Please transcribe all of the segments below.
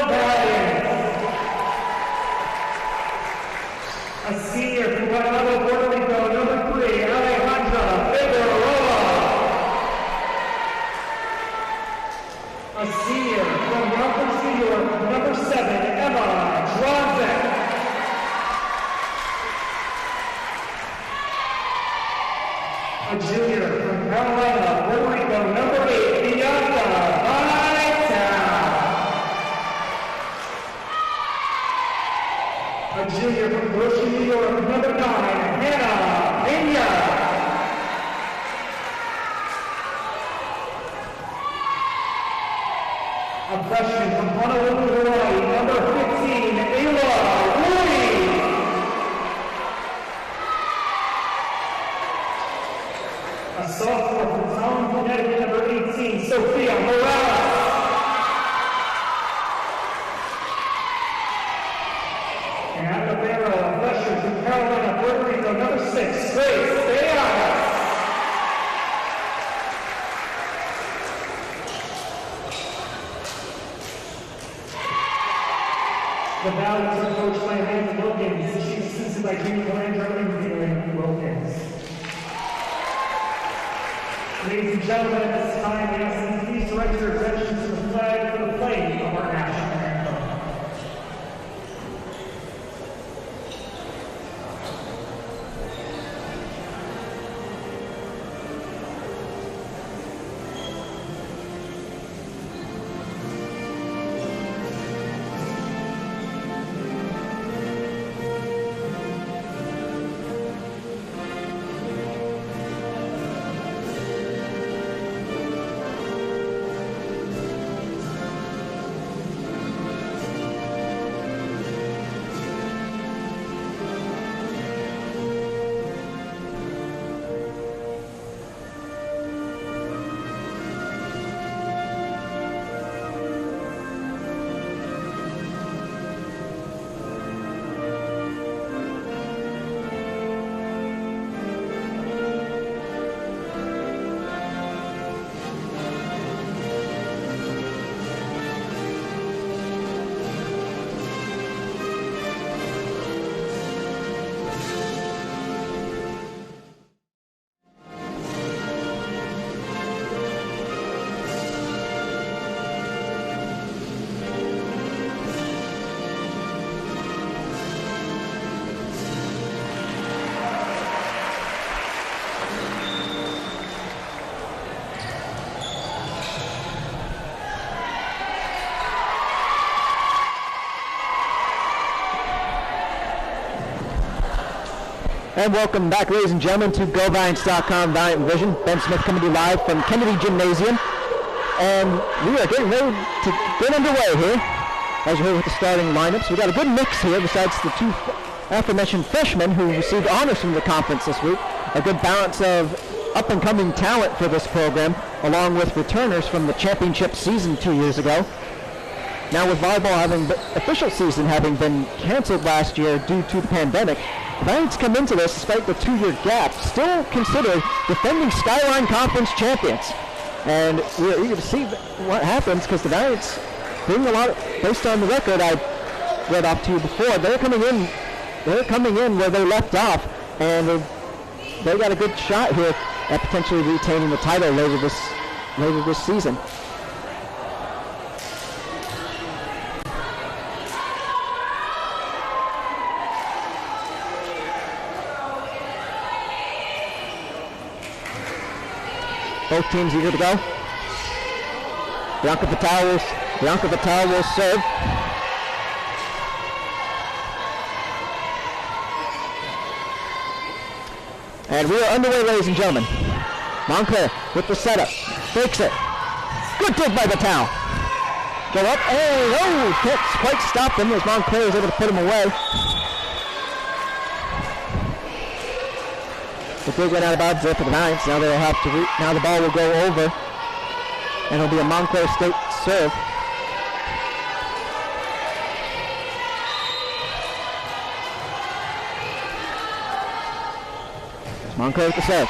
Valiant. A senior from Guatemala, Puerto Rico, number 3, Alejandra Figueroa. A senior from Yonkers, New York, number 7, Emma Dronzek. A junior from Carolina, Puerto Rico, number 8, Bianca Vitale. A junior from Goshen, New York, number 9, Hannah Pena. A freshman from Honolulu, Hawaii, number 15, Ayla Ruiz. A sophomore from Town, Connecticut, number 18, Sophia Morales. And at the barrel, a freshman from Carolina, Puerto Rico, number 6, Grace Diaz. The Valiants are coached by Amanda Wilkins, and she's assisted by Junior Landro and Wilkins. Ladies and gentlemen, at this time, we ask you please direct your attention to the flag for the playing of our national anthem. And welcome back, ladies and gentlemen, to GoValiants.com Valiant Vision. Ben Smith coming to you live from Kennedy Gymnasium. And we are getting ready to get underway here, as you heard with the starting lineups. We got a good mix here, besides the two aforementioned freshmen who received honors from the conference this week. A good balance of up-and-coming talent for this program, along with returners from the championship season 2 years ago. Now with volleyball official season having been canceled last year due to the pandemic, the Valiants come into this, despite the 2-year gap, still considered defending Skyline Conference champions. And we're eager to see what happens, because the Valiants, being a lot, based on the record I read off to you before, they're coming in where they left off, and they got a good shot here at potentially retaining the title later this season. Both teams eager to go. Bianca Vitale will serve. And we are underway, ladies and gentlemen. Montclair with the setup. Fakes it. Good dig by Vitale. Go up. Oh, can't quite stop him as Montclair is able to put him away. The dig went out of bounds there for the Valiants. Now they'll have to now the ball will go over, and it'll be a Montclair State serve. Montclair with the serve.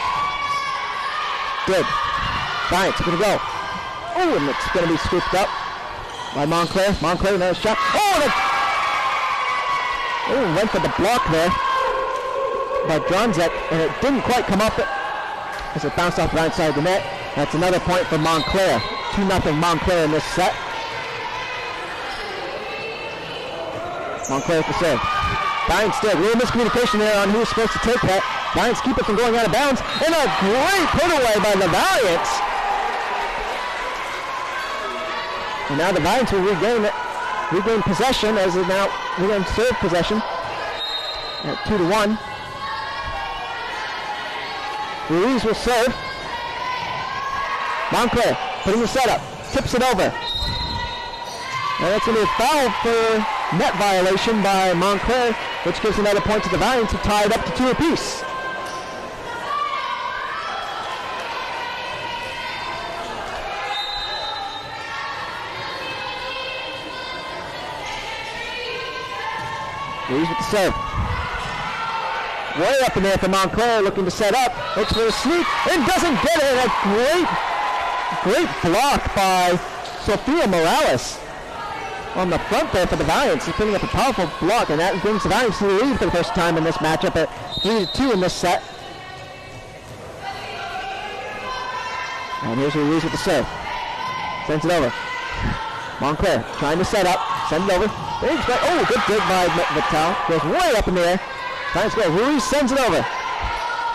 Good. Valiants going to go. Oh, and it's going to be scooped up by Montclair. Montclair, another shot. Went for the block there by Dronzek, and it didn't quite come up as it bounced off the right side of the net. That's another point for Montclair. 2-0 Montclair in this set. Montclair with the serve. Giants did. Little miscommunication there on who was supposed to take that. Giants keep it from going out of bounds. And a great put away by the Valiants. And now the Valiants will regain possession as they now regain serve possession at 2-1. Ruiz will serve. Montclair putting the setup. Tips it over. And that's going to be a foul for net violation by Montclair, which gives another point to the Valiants, who tied up to 2 apiece. Ruiz with the serve. Way up in there for Montclair, looking to set up. Looks for a sneak and doesn't get it. A great block by Sofia Morales on the front there for the Valiants. He's putting up a powerful block, and that brings the Valiants to the lead for the first time in this matchup at 3-2 in this set. And here's Ruiz with the serve. Sends it over. Montclair trying to set up. Send it over. Oh, good dig by Vital. Goes way up in the air. Valiants go. Ruiz sends it over.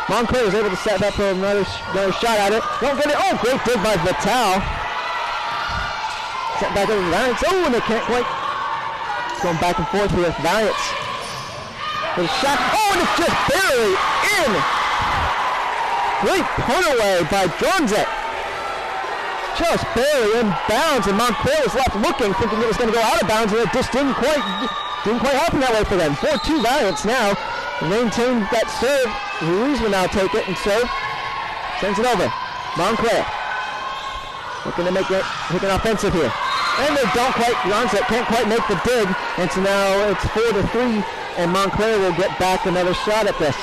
Montclair is able to set up for another shot at it. Don't get it. Oh, great dig by Vital. Set back over the Valiants. Oh, and they can't quite. It's going back and forth here with Valiants. For the shot. Oh, and it's just barely in. Great put away by Dronzek. Just barely in bounds, and Montclair was left looking, thinking it was going to go out of bounds, and it just didn't quite happen that way for them. 4-2 Valiants now. Maintain that serve. Ruiz will now take it and serve. Sends it over. Montclair looking to make it offensive here. And they don't quite, Dronzek can't quite make the dig. And so now it's 4-3, and Montclair will get back another shot at this.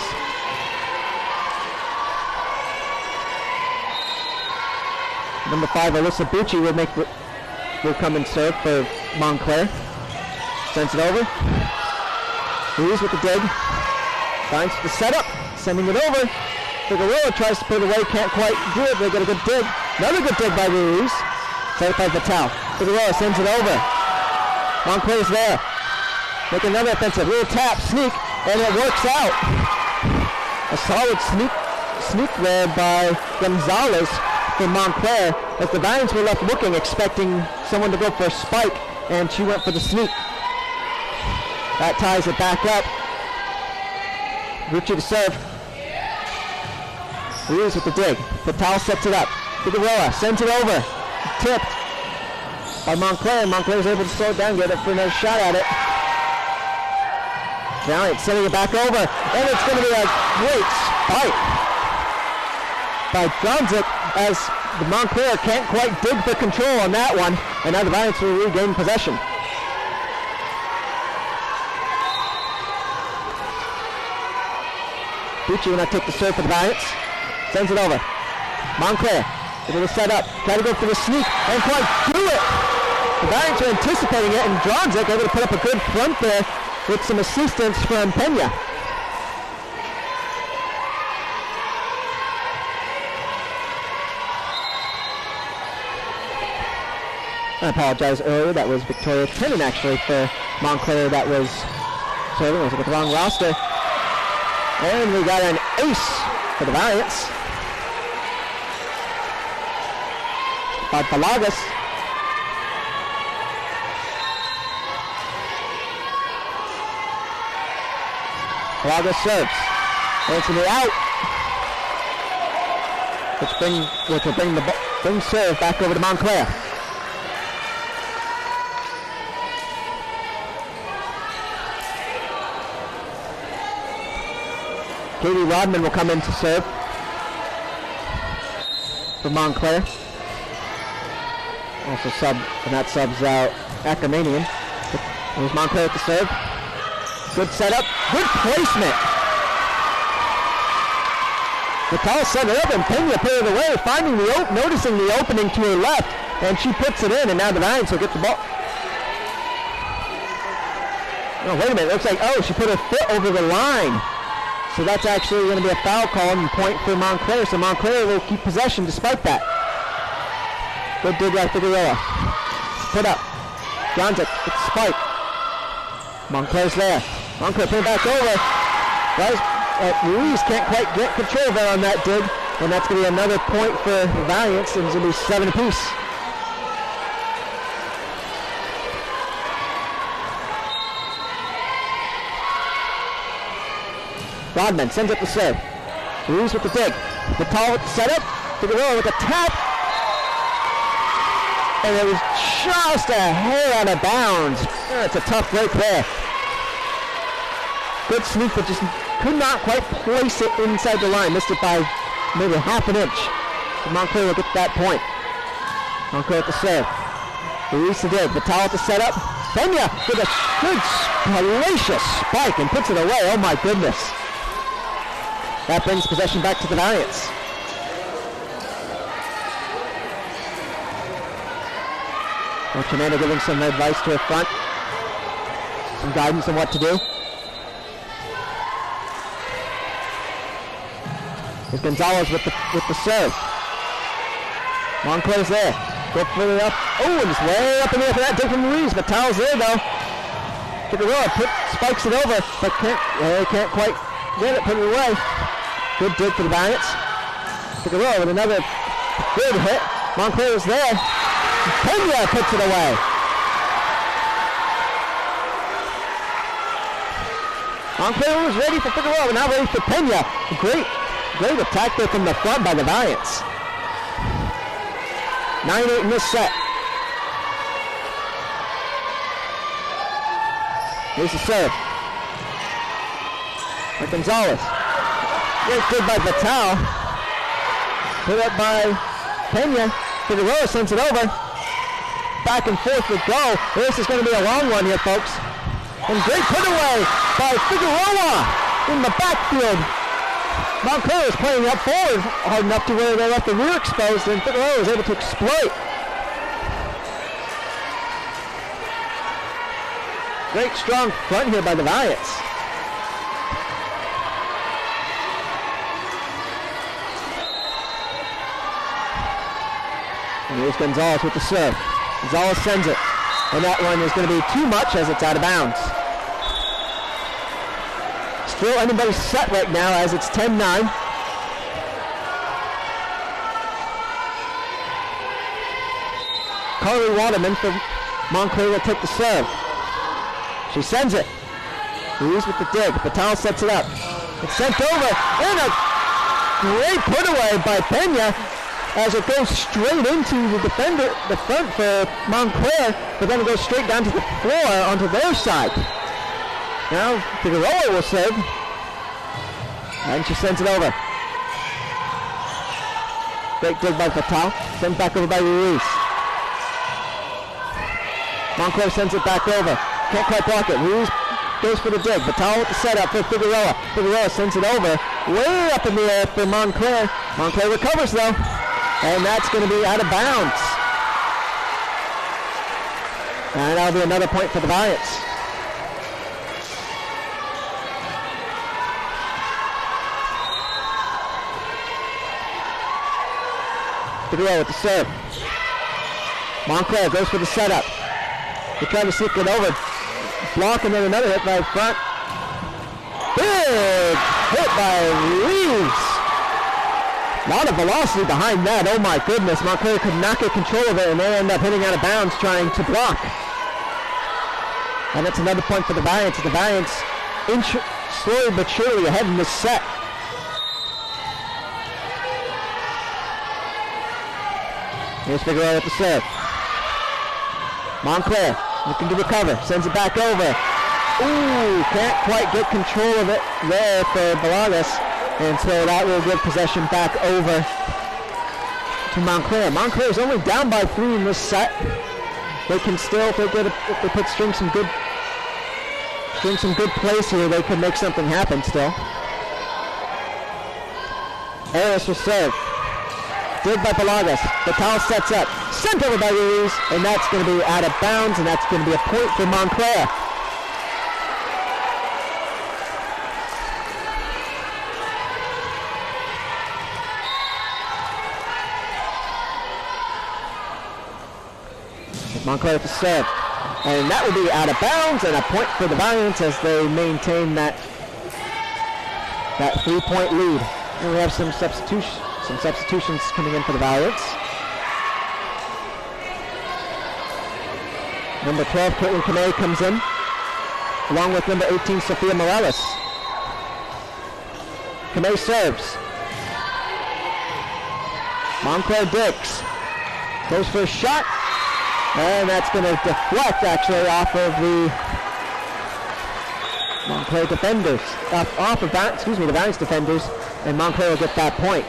Number 5, Alyssa Bucci will come and serve for Montclair. Sends it over. Ruiz with the dig. Finds the setup, sending it over. Figueroa tries to put it away, can't quite do it. They get a good dig. Another good dig by Ruiz. Set it by Vital. Figueroa sends it over. Montclair's there. Make another offensive. Little tap, sneak, and it works out. A solid sneak there by Gonzalez for Montclair, as the Valiants were left looking, expecting someone to go for a spike, and she went for the sneak. That ties it back up. Rucci to serve. Ruiz with the dig. Vital sets it up. Figueroa sends it over. Tipped by Montclair. Montclair is able to slow it down, get it for another shot at it. Valiant sending it back over, and it's going to be a great spike by Dronzek, as the Montclair can't quite dig for control on that one, and now the Valiants will regain possession. Bucci will now take the serve for the Valiants. Sends it over. Montclair able to set up, try to go for the sneak, and quite do it. The Valiants are anticipating it, and Dronzek able to put up a good front there with some assistance from Pena. I apologize earlier, that was Victoria Trinnan actually for Montclair that was serving. I was with the wrong roster. And we got an ace for the Valiants by Palagas. Palagas serves. And it's going to be out. Which will bring serve back over to Montclair. Katie Rodman will come in to serve for Montclair. Also subs out Akamanian. There's Montclair with the serve. Good setup, good placement. Vital set it up and Pena put it away, noticing the opening to her left, and she puts it in, and now the Valiants will get the ball, Oh, wait a minute. Looks like, she put her foot over the line. So that's actually going to be a foul call and point for Montclair. So Montclair will keep possession despite that. Good dig by Figueroa. Put up. Johnson with the spike. Montclair's there. Montclair put it back over. Ruiz can't quite get control there on that dig. And that's going to be another point for Valiance. And it's going to be 7 apiece. Rodman sends up the serve. Ruiz with the dig. Vital with the setup. Figueroa with the tap. And it was just a hair out of bounds. That's a tough break there. Good sneak, but just could not quite place it inside the line. Missed it by maybe half an inch. So Montclair will get that point. Montclair with the serve. Ruiz the dig. Vital with the setup. Pena with a good, hellacious spike and puts it away. Oh my goodness. That brings possession back to the Valiants. Fernando giving some advice to her front. Some guidance on what to do. Here's Gonzalez with the serve. Montclair's there. Go further up. Oh, and it's way up in the air for that dig from Ruiz. Vital's there though. Figueroa spikes it over, but can't quite get it, put it away. Good dig for the Valiants. Figueroa with another good hit. Montclair is there. Pena puts it away. Montclair was ready for Figueroa, but now ready for Pena. Great attack there from the front by the Valiants. 9-8 in this set. Here's the serve. By Gonzalez. Great dig by Vital. Put up by Pena. Figueroa sends it over. Back and forth we go. This is going to be a long one here, folks. And great put away by Figueroa in the backfield. Montclair is playing up forward hard enough to where they left the rear exposed, and Figueroa was able to exploit. Great strong front here by the Valiants. And here's Gonzalez with the serve. Gonzalez sends it. And that one is going to be too much as it's out of bounds. Still anybody's set right now as it's 10-9. Carly Waterman for Montclair will take the serve. She sends it. Ruiz with the dig. Vital sets it up. It's sent over. And a great put away by Pena as it goes straight into the defender, the front for Montclair, but then it goes straight down to the floor onto their side. Now Figueroa will serve. And she sends it over. Great dig by Vital. Sent back over by Ruiz. Montclair sends it back over. Can't quite block it. Ruiz goes for the dig. Vital with the setup for Figueroa. Figueroa sends it over. Way up in the air for Montclair. Montclair recovers though. And that's going to be out of bounds. And that'll be another point for the Valiants. Figueroa with the serve. Montclair goes for the setup. They try to sneak it over. Block and then another hit by front. Big hit by Ruiz. A lot of velocity behind that. Oh my goodness. Montclair could not get control of it and they end up hitting out of bounds trying to block. And that's another point for the Valiants. The Valiants slowly but surely ahead in this set. Here's Figueroa with the serve. Montclair looking to recover. Sends it back over. Ooh, can't quite get control of it there for Balagas. And so that will give possession back over to Montclair. Montclair is only down by 3 in this set. They can still, if they put string some good plays here, they could make something happen still. Harris will serve. Dig by Balagas. Vital sets up. Sent over by Ruiz, and that's going to be out of bounds, and that's going to be a point for Montclair. Montclair with the serve. And that will be out of bounds and a point for the Valiants as they maintain that 3-point lead. And we have some substitutions coming in for the Valiants. Number 12, Caitlin Kamei comes in, along with number 18, Sophia Morales. Kamei serves. Montclair Dix goes for a shot, and that's going to deflect actually off of the Montclair defenders, the Valiants defenders, and Montclair will get that point.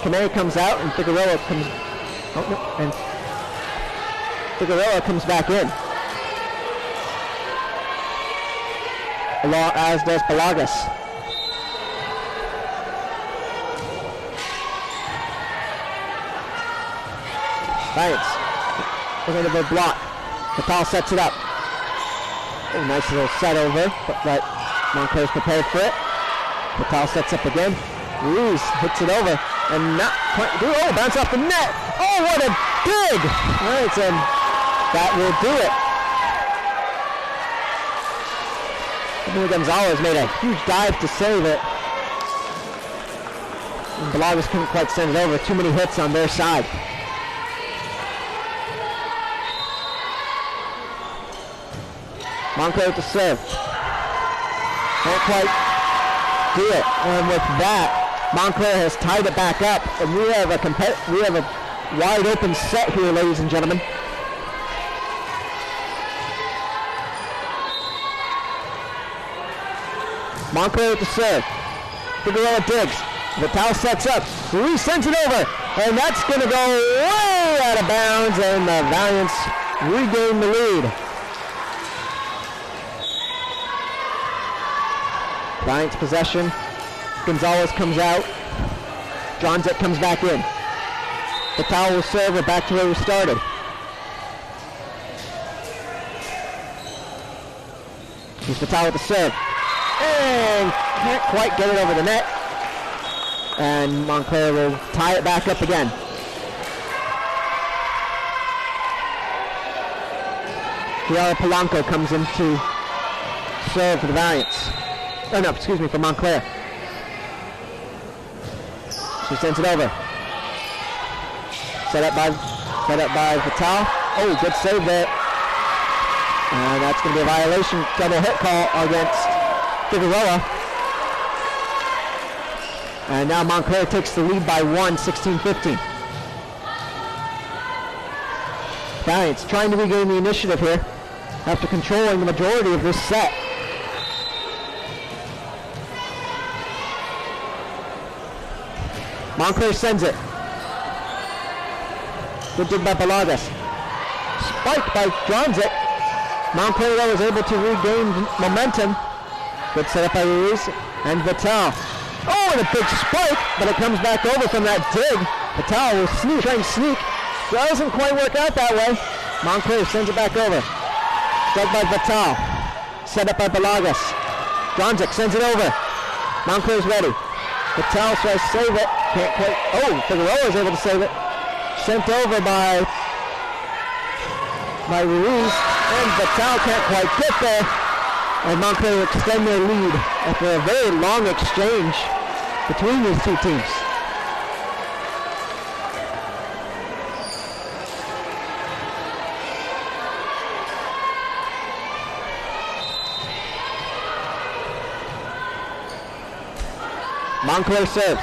Kamei comes out, and Figueroa comes back in, as does Pelagas. Valiants looking at the block. Patal sets it up. Oh, nice little set over, but Montclair's prepared for it. Patal sets up again. Ruiz hits it over, and not quite. Oh, bounce off the net. Oh, what a dig! All right, so that will do it. Emily Gonzalez made a huge dive to save it. And Pelagas couldn't quite send it over. Too many hits on their side. Montclair with the serve. Can't quite do it. And with that, Montclair has tied it back up. And we have a wide open set here, ladies and gentlemen. Montclair with the serve. Figueroa digs. Vital sets up. Ruiz sends it over. And that's going to go way out of bounds. And the Valiants regain the lead. Valiants possession. Gonzalez comes out. Dronzek comes back in. Vital will serve it back to where we started. Here's Vital with the serve. And can't quite get it over the net. And Montclair will tie it back up again. Kiara Polanco comes in to serve for the Valiants. Oh no, excuse me, for Montclair. She sends it over. Set up by Vital. Oh, good save there. And that's going to be a violation. Double hit call against Figueroa. And now Montclair takes the lead by 1, 16-15. Valiants trying to regain the initiative here after controlling the majority of this set. Montclair sends it. Good dig by Pelagas. Spiked by Dronzek. Montclair though was able to regain momentum. Good setup by Ruiz and Vital. Oh, and a big spike, but it comes back over from that dig. Vital will try and sneak. Doesn't quite work out that way. Montclair sends it back over. Dug by Vital. Set up by Pelagas. Dronzek sends it over. Montclair's ready. Vital tries to save it. Can't quite. Oh, Figueroa is able to save it. Sent over by Ruiz. And Vital can't quite get there. And Montclair will extend their lead after a very long exchange between these two teams. Montclair serves.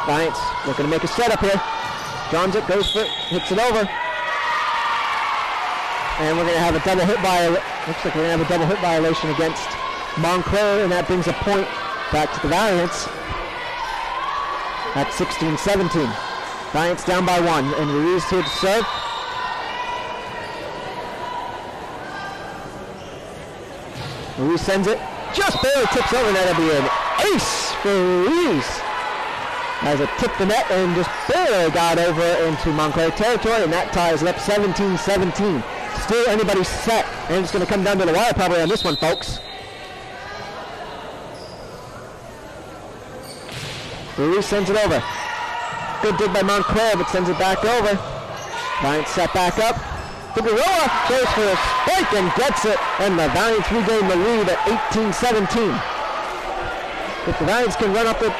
Valiants looking to make a setup here. Dronzek goes for it, hits it over. And we're going to have a double hit looks like we're going to have a double hit violation against Montclair, and that brings a point back to the Valiants at 16-17. Valiants down by 1, and Ruiz here to serve. Ruiz sends it. Just barely tips over, and that'll be an ace for Ruiz. As it tipped the net and just barely got over into Montclair territory, and that ties it up 17-17. Still anybody's set, and it's going to come down to the wire probably on this one, folks. Ruiz sends it over. Good dig by Montclair, but sends it back over. Valiant set back up. Figueroa goes for a spike and gets it, and the Valiants regain the lead at 18-17. If the Valiants can run up a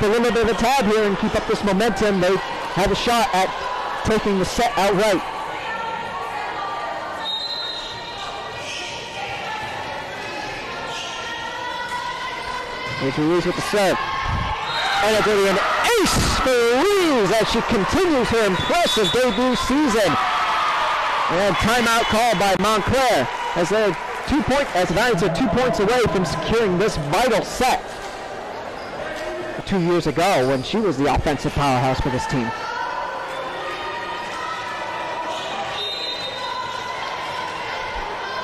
little bit of a tab here and keep up this momentum, they have a shot at taking the set outright. Here's Ruiz with the serve. And it's an ace for Ruiz as she continues her impressive debut season. And timeout called by Montclair as the Valiants are 2 points away from securing this vital set. 2 years ago when she was the offensive powerhouse for this team.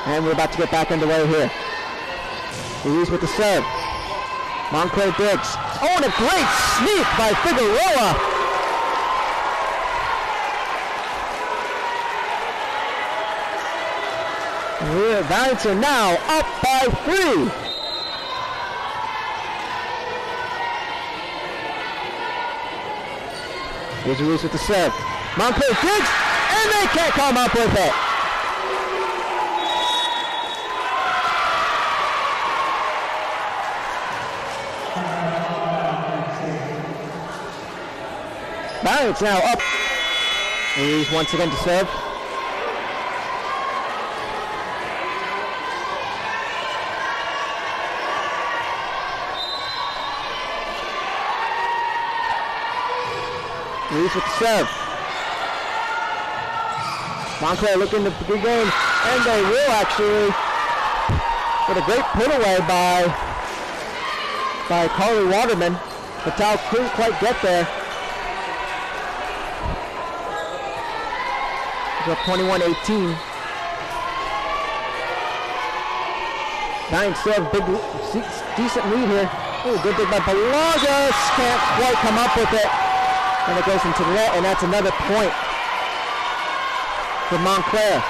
And we're about to get back underway here. Ruiz with the serve. Montclair digs. Oh, and a great sneak by Figueroa. The Valiants are now up by 3. Here's Ruiz with the serve. Montclair digs, and they can't come up with it. Valiants now up. Ruiz once again to serve. Ruiz with the serve. Montclair looking to the game, and they will actually, with a great put away by Carly Waterman. Patel couldn't quite get there. It's up 21-18. Valiants still have a big, decent lead here. Oh, good dig by Pelagas. Can't quite come up with it. And it goes into the net, and that's another point for Montclair.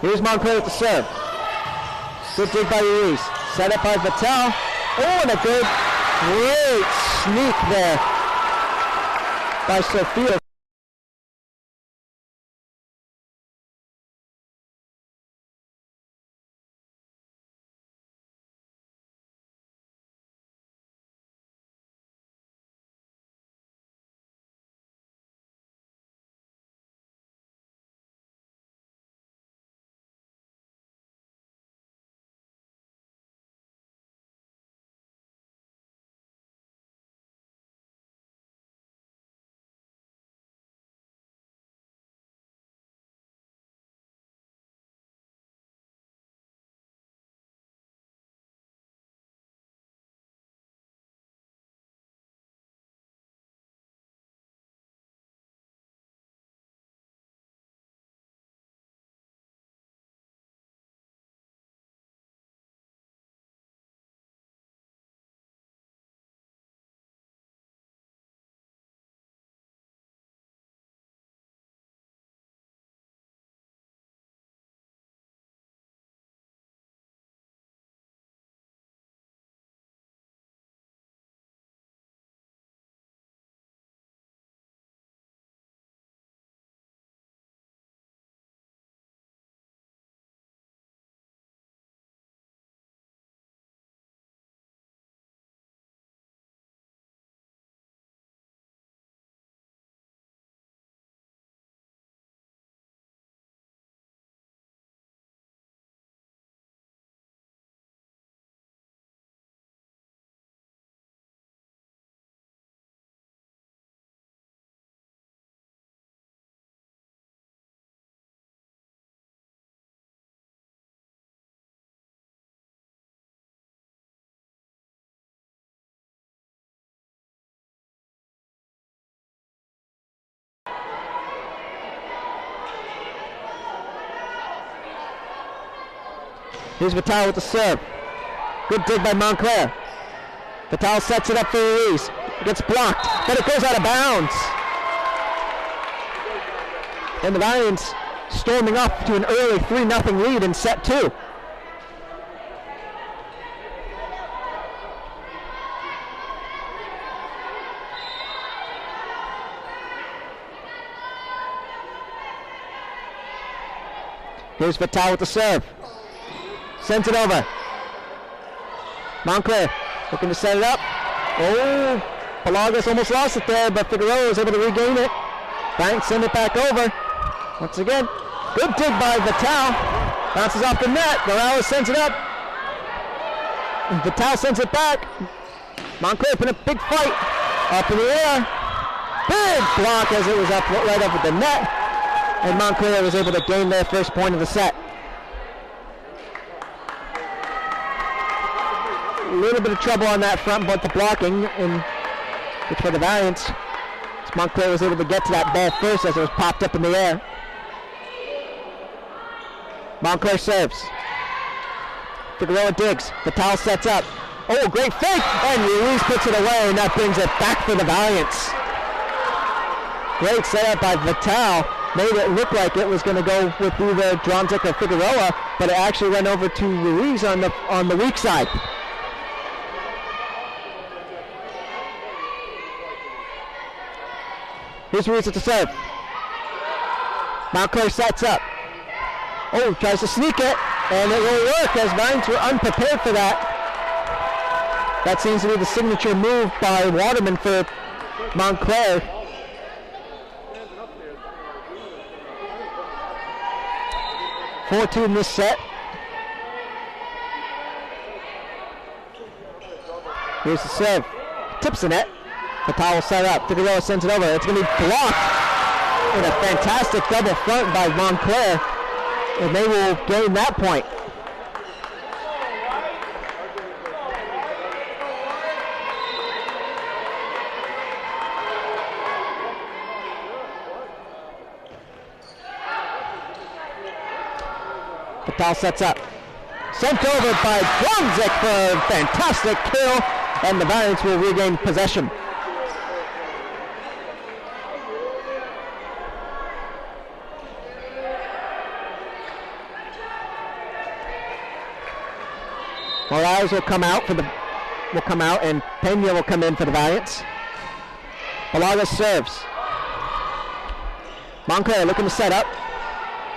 Here's Montclair with the serve. Good dig by Ruiz. Set up by Vattel. Oh, and a good, great sneak there by Sophia. Here's Vattel with the serve. Good dig by Montclair. Vattel sets it up for Ruiz. It gets blocked, but it goes out of bounds. And the Valiants storming up to an early 3-0 lead in set 2. Here's Vital with the serve. Sends it over. Montclair looking to set it up. Oh, Pelagas almost lost it there, but Figueroa was able to regain it. Banks send it back over. Once again, good dig by Vital. Bounces off the net. Morales sends it up. And Vital sends it back. Montclair put a big fight up in the air. Big block as it was up right over the net. And Montclair was able to gain their first point of the set. A little bit of trouble on that front, but the blocking which for the Valiants. Montclair was able to get to that ball first as it was popped up in the air. Montclair serves. Figueroa digs. Vital sets up. Oh, great fake! And Ruiz puts it away, and that brings it back for the Valiants. Great setup by Vital. Made it look like it was going to go with either Dronzik or Figueroa, but it actually went over to Ruiz on the weak side. Here's Ruiz at the serve. Montclair sets up. Oh, tries to sneak it, and it will work as Vines were unprepared for that. That seems to be the signature move by Waterman for Montclair. (4-2) in this set. Here's the serve. Tips the net. Vital will set up. Figueroa sends it over. It's going to be blocked in a fantastic double front by Montclair. And they will gain that point. Vital sets up. Sent over by Dronzik for a fantastic kill. And the Valiants will regain possession. Morales will come out and Pena will come in for the Valiants. Pelagas serves. Montclair looking to set up.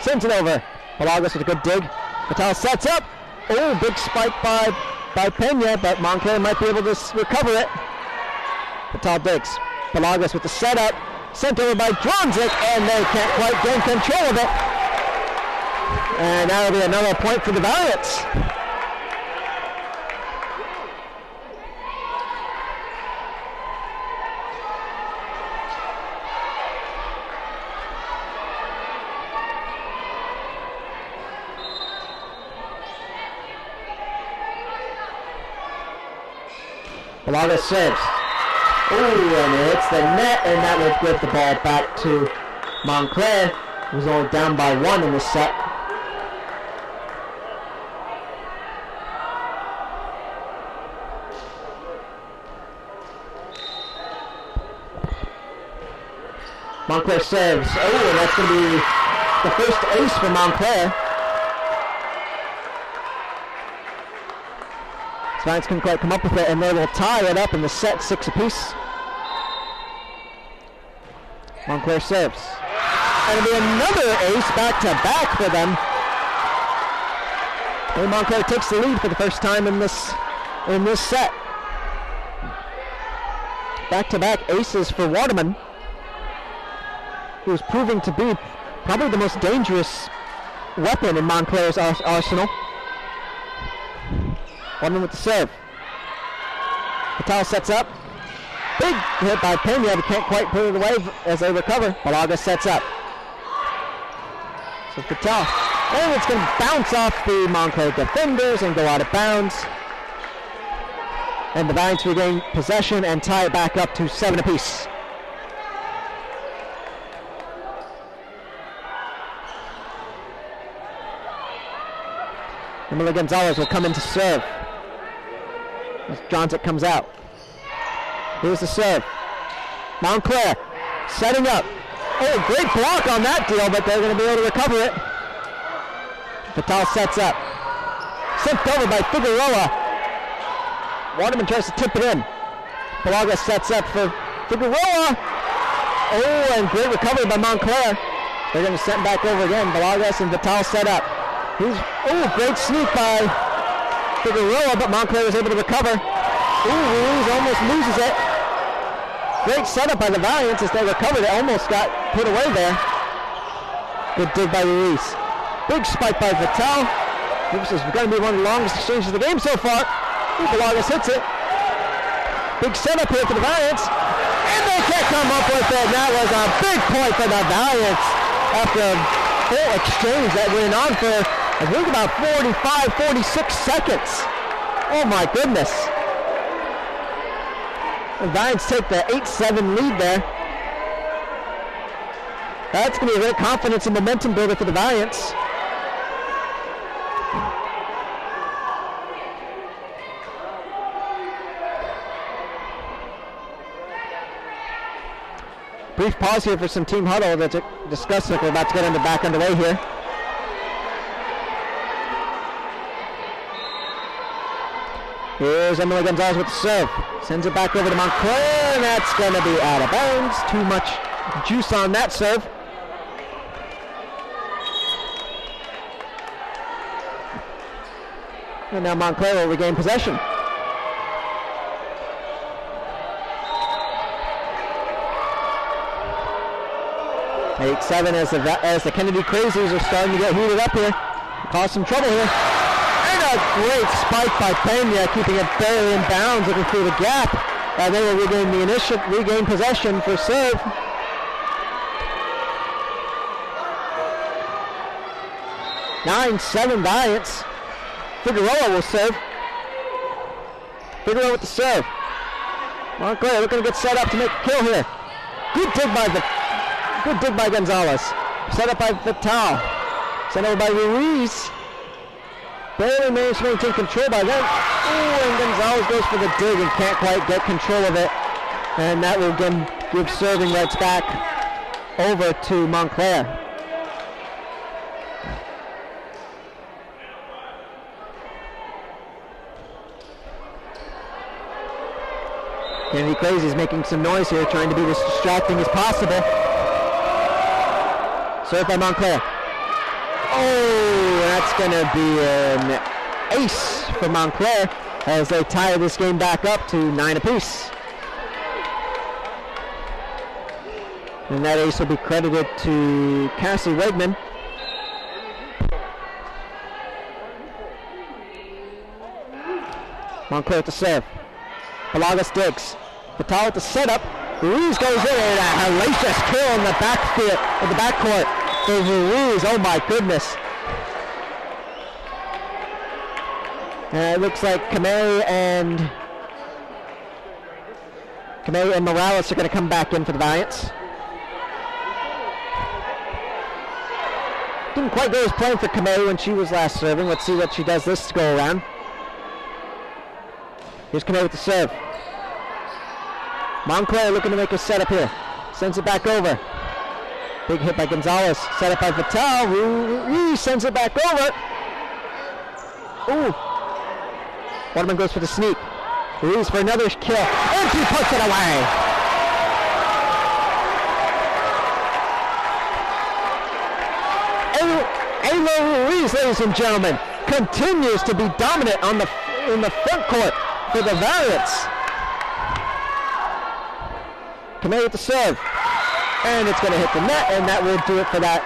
Sends it over. Pelagas with a good dig. Vital sets up. Oh, big spike by Pena, but Montclair might be able to recover it. Vital digs. Pelagas with the setup. Sent over by Dronzik, and they can't quite gain control of it. And that'll be another point for the Valiants. Pelagas serves. Ooh, and it hits the net, and that will give the ball back to Montclair, who's only down by 1 in this set. Montclair serves. Oh, and that's going to be the first ace for Montclair. Vines couldn't quite come up with it, and they will tie it up in the set 6 apiece. Montclair serves. And it'll be another ace back-to-back for them. And Montclair takes the lead for the first time in this set. Back-to-back aces for Waterman, who's proving to be probably the most dangerous weapon in Montclair's arsenal. Waterman with the serve. Vital sets up. Big hit by Pena, but can't quite put it away as they recover. Pelagas sets up. So Vital. And it's going to bounce off the Montclair defenders and go out of bounds. And the Valiants regain possession and tie it back up to 7 apiece. Emily Gonzalez will come in to serve as Dronzik comes out. Here's the serve. Montclair setting up. Oh, great block on that deal, but they're going to be able to recover it. Vital sets up. Sent over by Figueroa. Waterman tries to tip it in. Pelagas sets up for Figueroa. Oh, and great recovery by Montclair. They're going to send back over again. Pelagas and Vital set up. Great sneak by Figueroa, but Montclair was able to recover. Ruiz almost loses it. Great setup by the Valiants as they recovered it. Almost got put away there. Good dig by Ruiz. Big spike by Vitale. This is going to be one of the longest exchanges of the game so far. Balagas hits it. Big setup here for the Valiants. And they can't come up with it. That was a big point for the Valiants after a full exchange that went on for, I think, about 45, 46 seconds. Oh my goodness. The Valiants take the 8-7 lead there. That's going to be a great confidence and momentum builder for the Valiants. Brief pause here for some team huddle to discuss it. We're about to get back underway here. Here's Emily Gonzalez with the serve. Sends it back over to Montclair, and that's going to be out of bounds. Too much juice on that serve. And now Montclair will regain possession. Eight, 7 as the Kennedy Crazies are starting to get heated up here. Cause some trouble here. And a great spike by Pena, keeping it barely in bounds, looking through the gap. They will regain possession for serve. Nine, 7 Valiants. Figueroa will serve. Figueroa with the serve. Montclair looking to get set up to make a kill here. Good dig by Gonzalez. Set up by Vitale. Sent over by Ruiz. Barely managed to maintain control by them. And Gonzalez goes for the dig and can't quite get control of it. And that will again give serving rights back over to Montclair. Kennedy Crazy is making some noise here, trying to be as distracting as possible. Serve by Montclair. Oh, that's going to be an ace for Montclair as they tie this game back up to 9 apiece. And that ace will be credited to Cassie Wegman. Montclair with the serve. Balagas digs. Vitale with the setup. Ruiz goes in and a hellacious kill in the backcourt for Ruiz. Oh my goodness. It looks like Kamei and Morales are going to come back in for the Valiants. Didn't quite go as planned for Kamei when she was last serving. Let's see what she does this go around. Here's Kamei with the serve. Montclair looking to make a setup here. Sends it back over. Big hit by Gonzalez. Set up by Vitale. Ruiz sends it back over. Ooh. Waterman goes for the sneak. Ruiz for another kill. And she puts it away. Ayla Ruiz, ladies and gentlemen, continues to be dominant in the front court for the Valiants. Kamei with the serve, and it's going to hit the net, and that will do it for that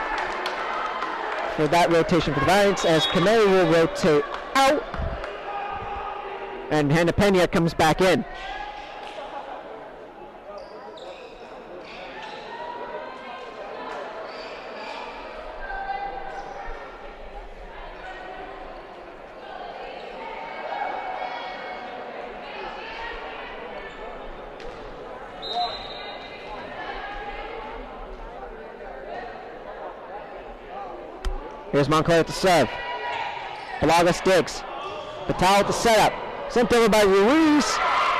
rotation for the Valiants, as Kamei will rotate out, and Hannah Pena comes back in. Here's Montclair with the serve. Balagas digs. Vitale with the setup. Sent over by Ruiz.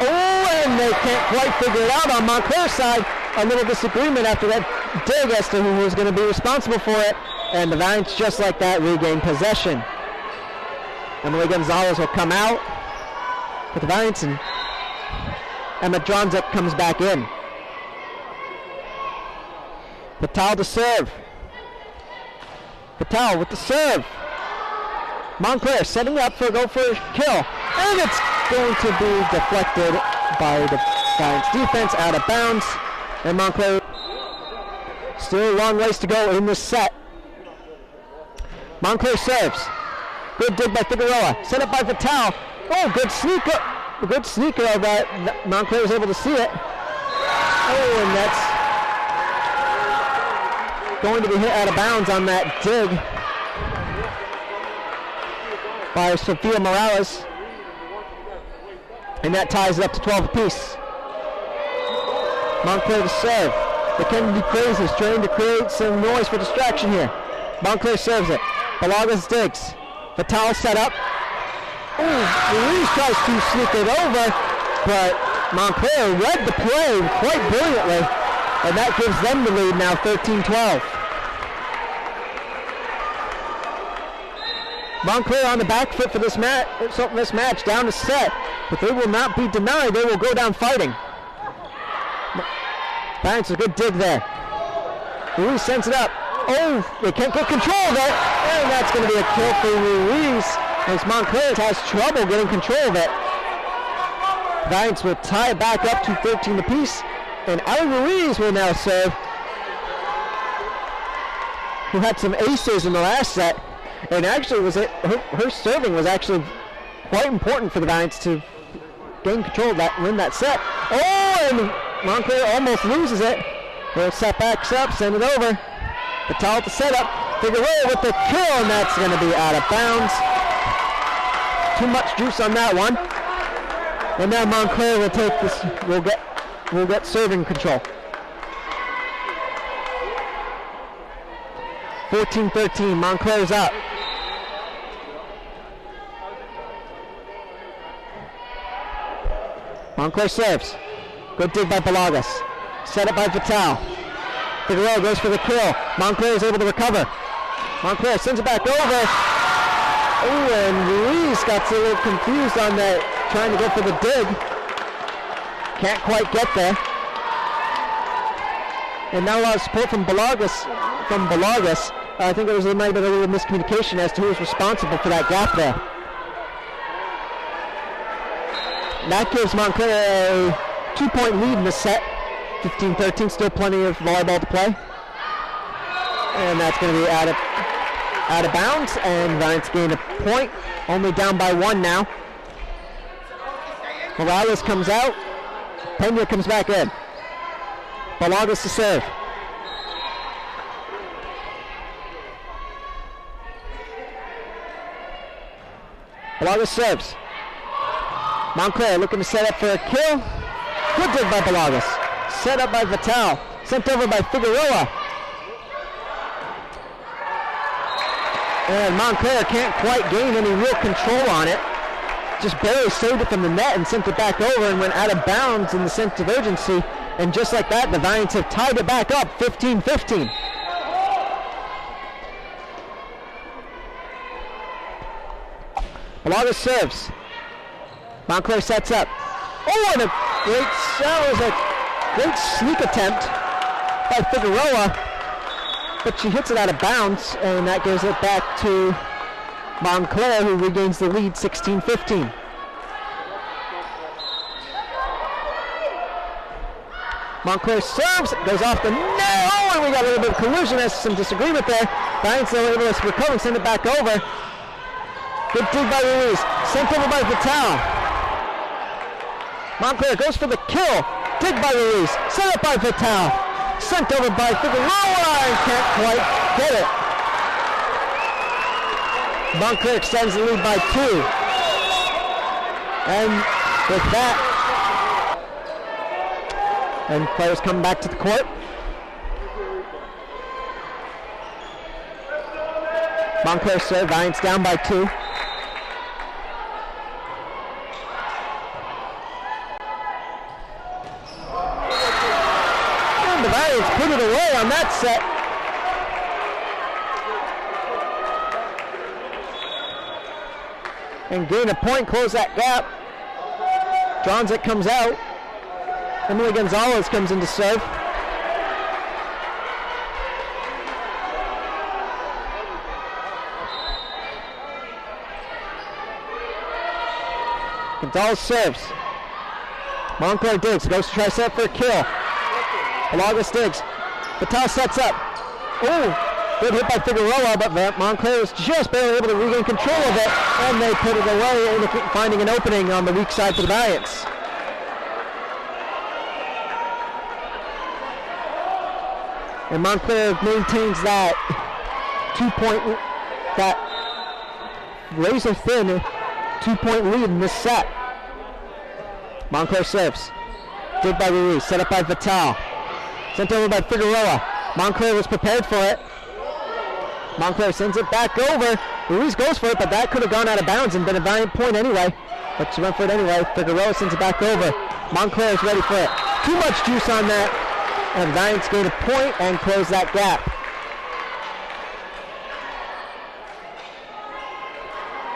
Oh, and they can't quite figure it out on Montclair's side. A little disagreement after that dig as to who was going to be responsible for it. And the Valiants, just like that, regain possession. Emily Gonzalez will come out for the Valiants, and Emma Dronzek comes back in. Vitale to serve. Vitale with the serve. Montclair setting up for a go for a kill. And it's going to be deflected by the Giants defense out of bounds. And Montclair still a long ways to go in this set. Montclair serves. Good dig by Figueroa. Set up by Vital. Oh, good sneaker. Good sneaker that Montclair was able to see it. Oh, and that's going to be hit out of bounds on that dig by Sofia Morales. And that ties it up to 12 apiece. Montclair to serve. The Kennedy Craze is trying to create some noise for distraction here. Montclair serves it. Balagas digs. Vital set up. Ooh, Ruiz tries to sneak it over, but Montclair read the play quite brilliantly, and that gives them the lead now, 13-12. Montclair on the back foot for this match, down a set, but they will not be denied. They will go down fighting. Giants, a good dig there. Ruiz sends it up. Oh, they can't get control of it, and that's going to be a kill for Ruiz, as Montclair has trouble getting control of it. Giants will tie it back up to 13 apiece, and Ali Ruiz will now serve, who had some aces in the last set, and actually her serving was actually quite important for the Giants to gain control of that and win that set. Oh, and Montclair almost loses it. They'll set backs up, send it over. Vital to set up. Figueroa with the kill, and that's going to be out of bounds. Too much juice on that one. And now Montclair will take this. Will get serving control. 14-13. Montclair's up. Montclair serves. Good dig by Balagas. Set up by Vital. Figueroa goes for the kill. Montclair is able to recover. Montclair sends it back over. Oh, and Ruiz got a little confused on that, trying to go for the dig. Can't quite get there. And not a lot of support from Balagas. I think there might have been a little miscommunication as to who was responsible for that gap there. That gives Montclair a 2-point lead in the set. 15-13, still plenty of volleyball to play. And that's going to be out of bounds, and Giants gain a point, only down by 1 now. Morales comes out. Pena comes back in. Balagas to serve. Balagas serves. Montclair looking to set up for a kill. Good dig by Balagas. Set up by Vital. Sent over by Figueroa. And Montclair can't quite gain any real control on it. Just barely saved it from the net and sent it back over and went out of bounds in the sense of urgency. And just like that, the Giants have tied it back up, 15-15. Balagas serves. Montclair sets up. Oh, and that was a great sneak attempt by Figueroa, but she hits it out of bounds, and that gives it back to Montclair, who regains the lead, 16-15. Montclair serves, goes off the net. Oh, and we got a little bit of collision. There's some disagreement there. Giants are able to recover and send it back over. Good dig by Ruiz. Sent over by Vital. Montclair goes for the kill. Dig by Ruiz. Set up by Vital. Sent over by Figueroa and can't quite get it. Montclair extends the lead by 2. And with that, and players come back to the court. Montclair serve, Giants down by 2. And the Giants put it away on that set. And gain a point, close that gap. Dronzek comes out. Emily Gonzalez comes in to serve. Gonzalez serves. Montclair digs, goes to try to set for a kill. Balagas digs. Vital sets up. Oh, good hit by Figueroa, but Montclair was just barely able to regain control of it, and they put it away, finding an opening on the weak side for the Valiants. And Montclair maintains that 2-point, that razor thin 2-point lead in this set. Montclair serves. Dig by Ruiz, set up by Vital. Sent over by Figueroa. Montclair was prepared for it. Montclair sends it back over. Ruiz goes for it, but that could have gone out of bounds and been a valiant point anyway. But she went for it anyway. Figueroa sends it back over. Montclair is ready for it. Too much juice on that. And Valiants gain a point and close that gap.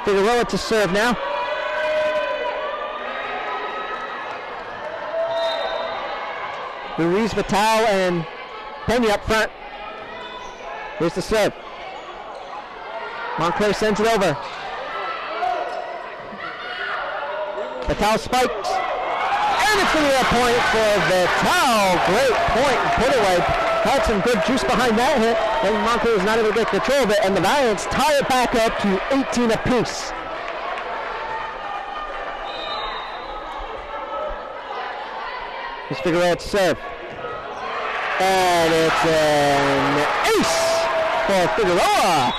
Figueroa to serve now. Ruiz, Vital, and Pena up front. Here's the serve. Montclair sends it over. Vital spikes. And it's going to be a point for Vital. Great point and put away. Had some good juice behind that hit. And Montclair was not able to get control of it. And the Valiants tie it back up to 18 apiece. Here's Figueroa to serve. And it's an ace for Figueroa.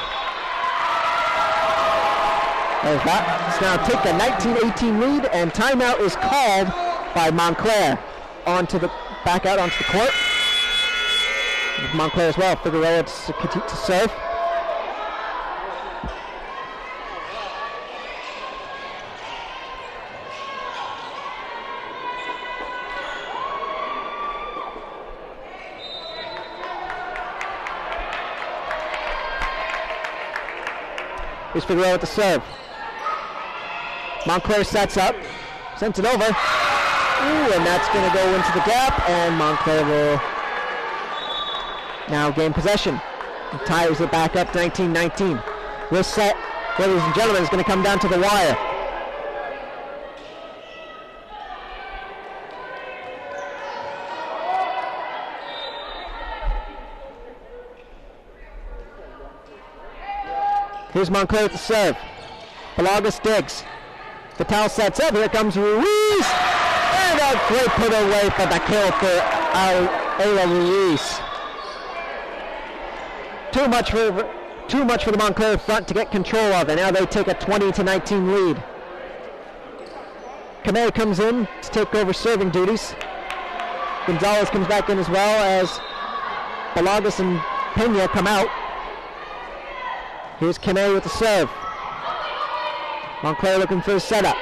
Let's now take the 19-18 lead, and timeout is called by Montclair. Back out onto the court. With Montclair as well. Figueroa to serve. Here's Figueroa with the serve. Montclair sets up, sends it over. Ooh, and that's going to go into the gap, and Montclair will now gain possession. And ties it back up 19-19. This set, ladies and gentlemen, is going to come down to the wire. Here's Montclair with the serve. Balagas digs. Vital sets up. Here comes Ruiz. And a great put away for the kill for Ayla Ruiz. Too much for the Montclair front to get control of, and now they take a 20-19 lead. Kamei comes in to take over serving duties. Gonzalez comes back in as well as Balagas and Pena come out. Here's Kamei with the serve. Montclair looking for a setup.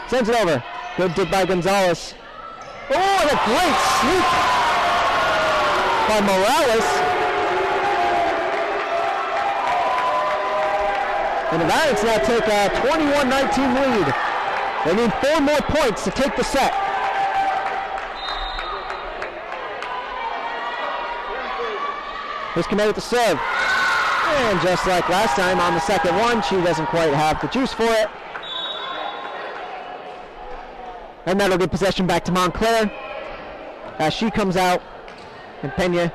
Sends it over. Good dig by Gonzalez. Oh, and a great sneak by Morales. And the Valiants now take a 21-19 lead. They need 4 more points to take the set. Here's Kamei with the serve. And just like last time on the second one, she doesn't quite have the juice for it. And that'll give possession back to Montclair as she comes out, and Pena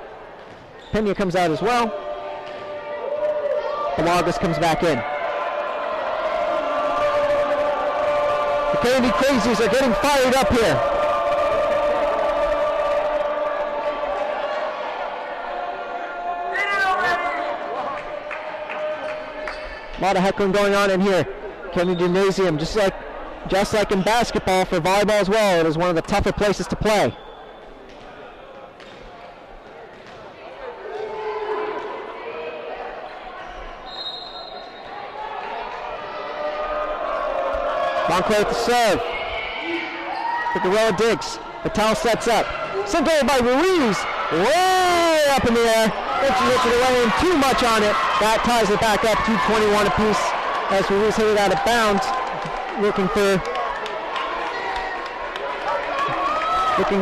comes out as well. Balagas comes back in. The Kennedy Crazies are getting fired up here. A lot of heckling going on in here. Kennedy Gymnasium, just like in basketball, for volleyball as well, it is one of the tougher places to play. Montclair with the serve. Figueroa digs. Vital sets up. Sent over by Ruiz. Way up in the air. Then she hits it away and too much on it. That ties it back up to 21 apiece as Ruiz hit it out of bounds. Looking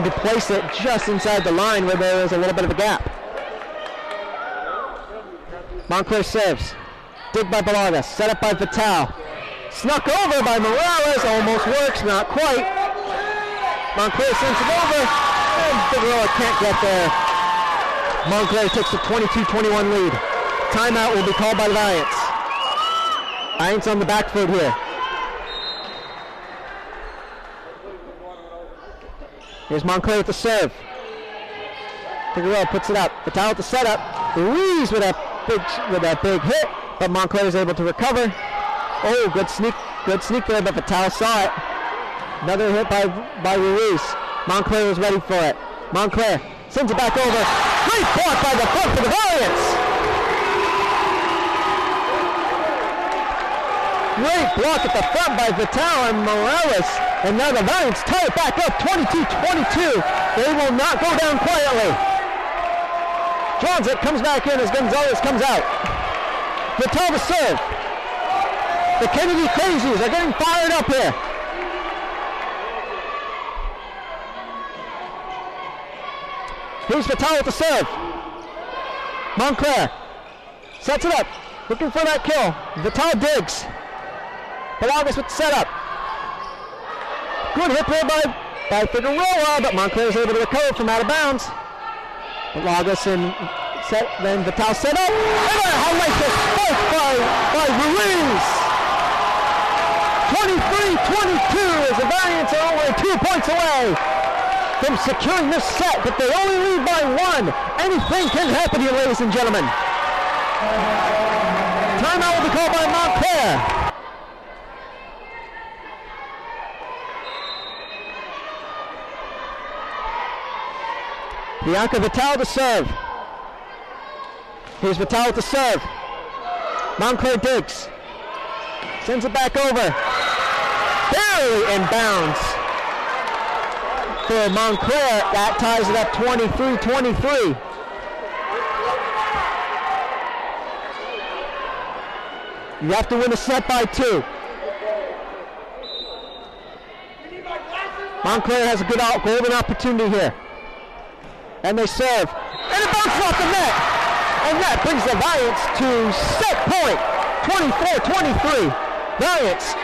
to place it just inside the line where there is a little bit of a gap. Montclair serves. Dig by Balagas. Set up by Vital. Snuck over by Morales, almost works, not quite. Montclair sends it over, and Figueroa can't get there. Montclair takes a 22-21 lead. Timeout will be called by the Valiants. Valiants on the back foot here. Here's Montclair with the serve. Figueroa puts it up. Vital with the setup. Ruiz with a big hit, but Montclair is able to recover. Oh, good sneak there, but Vital saw it. Another hit by Ruiz. Montclair was ready for it. Montclair sends it back over. Great block by the front for the Valiants. Great block at the front by Vital and Morales. And now the Valiants tie it back up, 22-22. They will not go down quietly. Johnson comes back in as Gonzalez comes out. Vital to serve. The Kennedy Crazies are getting fired up here. Here's Vital with the serve. Montclair sets it up, looking for that kill. Vital digs. Pelagas with the setup. Good hit there by Figueroa, but Montclair is able to recover from out of bounds. Pelagas then Vital set up. And a hellacious spike by Ruiz. 23-22 as the Valiants are only 2 points away from securing this set, but they only lead by one. Anything can happen here, ladies and gentlemen. Timeout will be called by Montclair. Bianca Vital to serve. Here's Vital with the serve. Montclair digs. Sends it back over. Barely in bounds for Montclair. That ties it up 23-23. You have to win a set by 2. Montclair has a good golden opportunity here. And they serve. And it bounces off the net. And that brings the Valiants to set point. 24-23. Valiants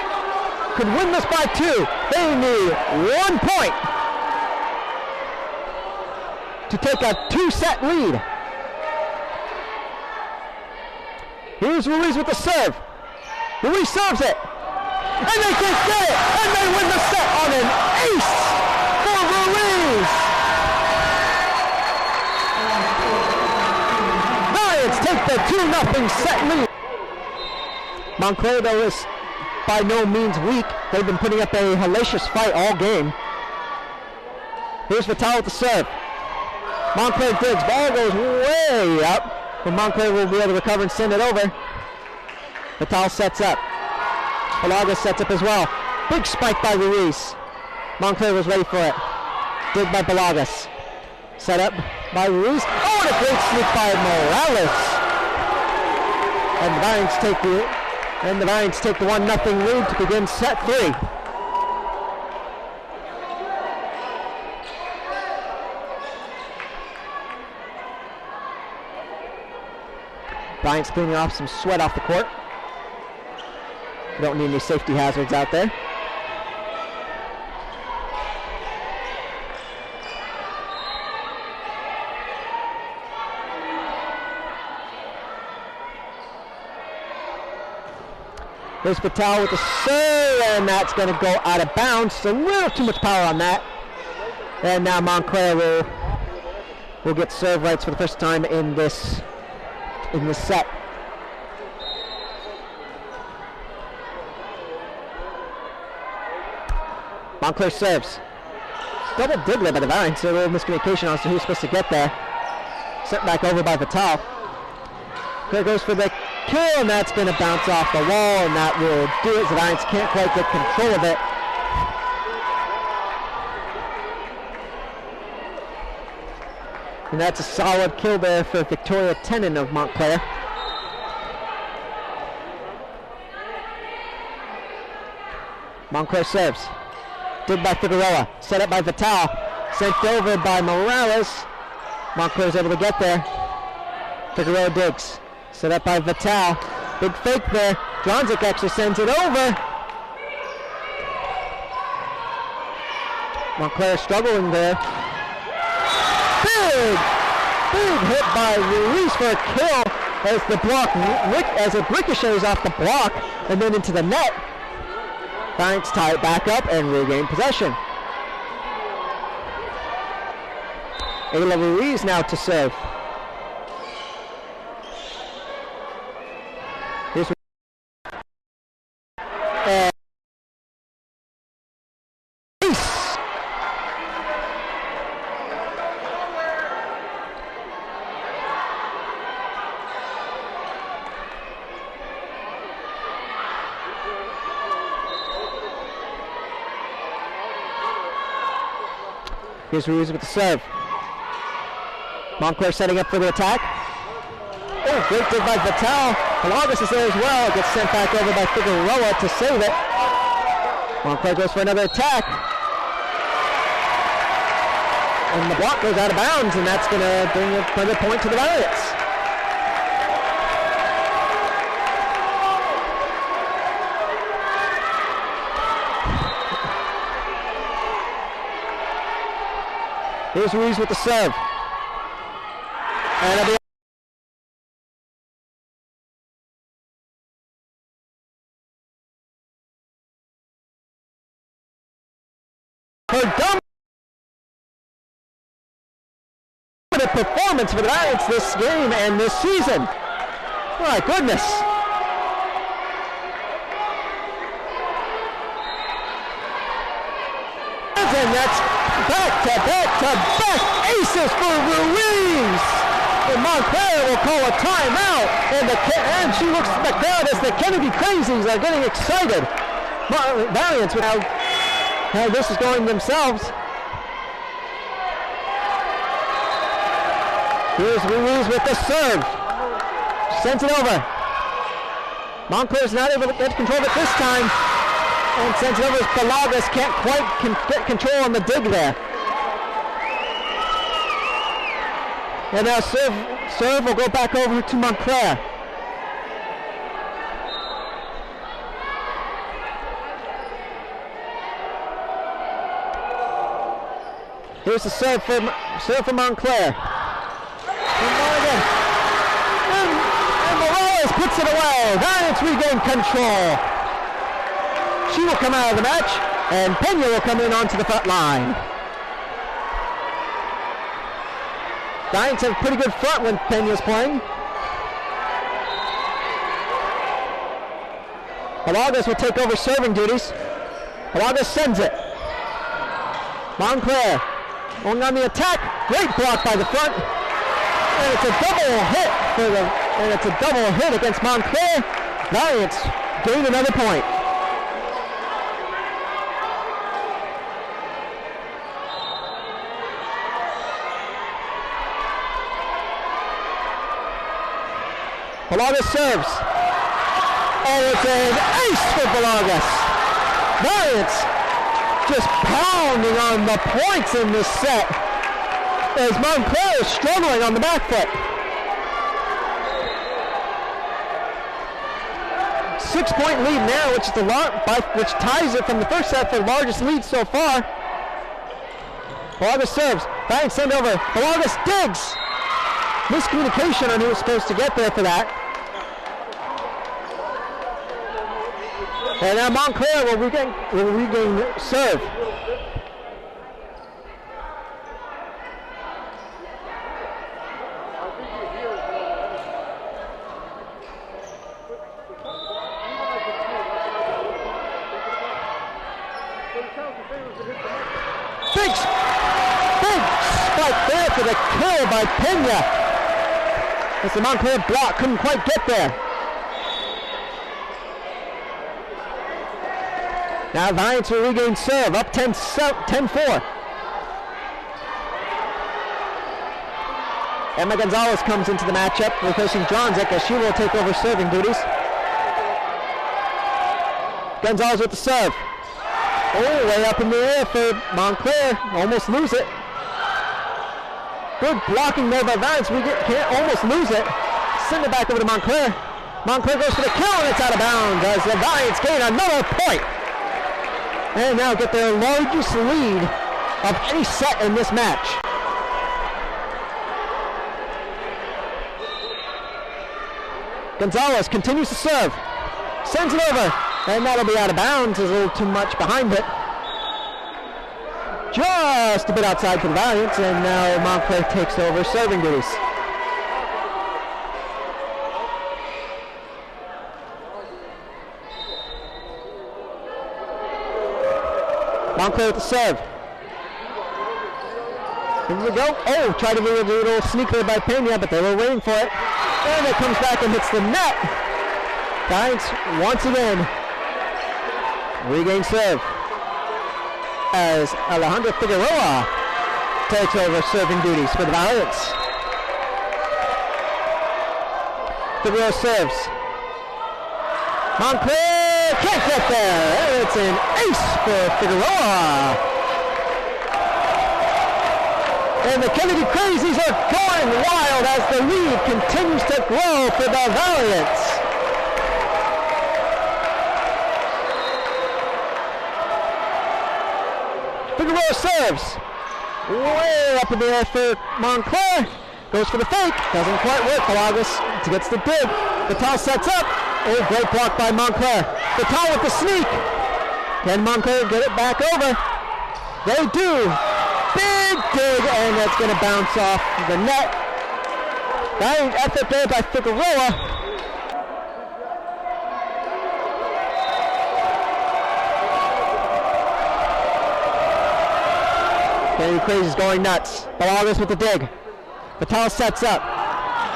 could win this by 2. They need 1 point to take a 2-set lead. Here's Ruiz with the serve. Ruiz serves it. And they can't get it. And they win the set on an ace for Ruiz. Valiants take the 2-0 set lead. Montclair, though, is by no means weak. They've been putting up a hellacious fight all game. Here's Vital with the serve. Montclair digs. Ball goes way up, but Montclair will be able to recover and send it over. Vital sets up. Pelagas sets up as well. Big spike by Ruiz. Montclair was ready for it. Dig by Pelagas. Set up by Ruiz. Oh, and a great sneak by Morales. And the Valiants take the 1-0 lead to begin set 3. Valiants cleaning off some sweat off the court. We don't need any safety hazards out there. There's Vital with the serve, and that's going to go out of bounds. A little too much power on that. And now Montclair will get serve rights for the first time in this set. Montclair serves. Double diggler by the Valiants. A little miscommunication as to who's supposed to get there. Sent back over by Vital. There goes for the kill, and that's going to bounce off the wall, and that will do it. The Valiants can't quite get control of it. And that's a solid kill there for Victoria Tenen of Montclair. Montclair serves. Dig by Figueroa. Set up by Vital. Sent over by Morales. Montclair is able to get there. Figueroa digs. Set up by Vital. Big fake there. Dronzik actually sends it over. Montclair struggling there. Big hit by Ruiz for a kill as the block, as it ricochets off the block and then into the net. Giants tie it back up and regain possession. Ayla Ruiz now to serve. Here's Here's Ruiz with the serve. Montclair setting up for the attack. Oh, great dig by Vitale. Pelagas is there as well. It gets sent back over by Figueroa to save it. Montclair goes for another attack. And the block goes out of bounds, and that's going to bring another point to the Valiants. Here's Ruiz with the serve. And her dominant performance for the Giants this game and this season. My goodness. And that's back-to-back aces for Ruiz. And Montclair will call a timeout. And she looks at the crowd as the Kennedy Crazies are getting excited. Valiants with how this is going themselves. Here's Ruiz with the serve. Sends it over. Montclair's not able to get control of it this time. And sends it over as Pelagas can't quite get control on the dig there. And now serve will go back over to Montclair. Here's the serve for Montclair. And Morales puts it away. Giants regain control. She will come out of the match, and Pena will come in onto the front line. Giants have a pretty good front when Pena's playing. Pelagas will take over serving duties. Pelagas sends it. Montclair going on the attack. Great block by the front. And it's a double hit against Montclair. Giants gain another point. Pelagas serves. And it's an ace for Pelagas. Valiants just pounding on the points in this set as Montclair is struggling on the back foot. 6-point lead now, which ties it from the first set for the largest lead so far. Pelagas serves. Valiants send over. Pelagas digs. Miscommunication on who was supposed to get there for that. And now Montclair will regain serve. Big spike there for the kill by Pena. As the Montclair block couldn't quite get there. Now Valiants will regain serve, up 10-4. Emma Gonzalez comes into the matchup, replacing Dronzek as she will take over serving duties. Gonzalez with the serve. Oh, way up in the air for Montclair. Almost lose it. Good blocking there by Valiants. We can't almost lose it. Send it back over to Montclair. Montclair goes for the kill, and it's out of bounds as the Valiants gain another point. And now get their largest lead of any set in this match. Gonzalez continues to serve. Sends it over. And that'll be out of bounds. There's a little too much behind it. Just a bit outside for the Valiants. And now Montclair takes over serving duties. Montclair with the serve. Here we go. Oh, tried to do a little sneak there by Pena, but they were waiting for it. And it comes back and hits the net. Giants once again regain serve as Alejandro Figueroa takes over serving duties for the Valiants. Figueroa serves. Montclair can't get there. And it's an ace for Figueroa. And the Kennedy Crazies are going wild as the lead continues to grow for the Valiants. Figueroa serves. Way up in the air for Montclair. Goes for the fake. Doesn't quite work. Pelagas gets the dig. Vital sets up. Oh, great block by Montclair. Vital with the sneak. Can Montclair get it back over? They do. Big dig, and that's going to bounce off the net. Valiant effort there by Figueroa. Kennedy Crazy's going nuts. Pelagas with the dig. Vital sets up.